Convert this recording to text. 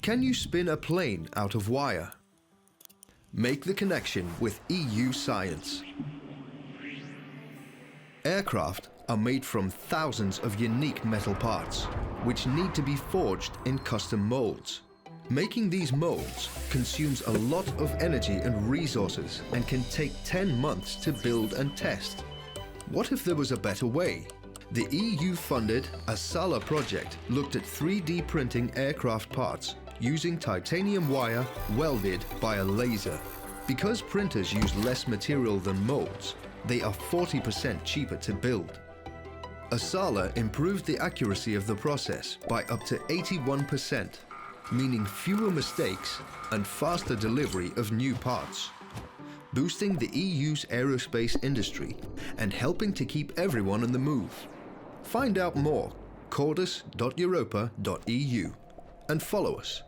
Can you spin a plane out of wire? Make the connection with EU science. Aircraft are made from thousands of unique metal parts, which need to be forged in custom molds. Making these molds consumes a lot of energy and resources and can take 10 months to build and test. What if there was a better way? The EU-funded ASSALA project looked at 3D printing aircraft parts using titanium wire welded by a laser. Because printers use less material than molds, they are 40% cheaper to build. ASSALA improved the accuracy of the process by up to 81%, meaning fewer mistakes and faster delivery of new parts, boosting the EU's aerospace industry and helping to keep everyone on the move. Find out more, cordis.europa.eu, and follow us.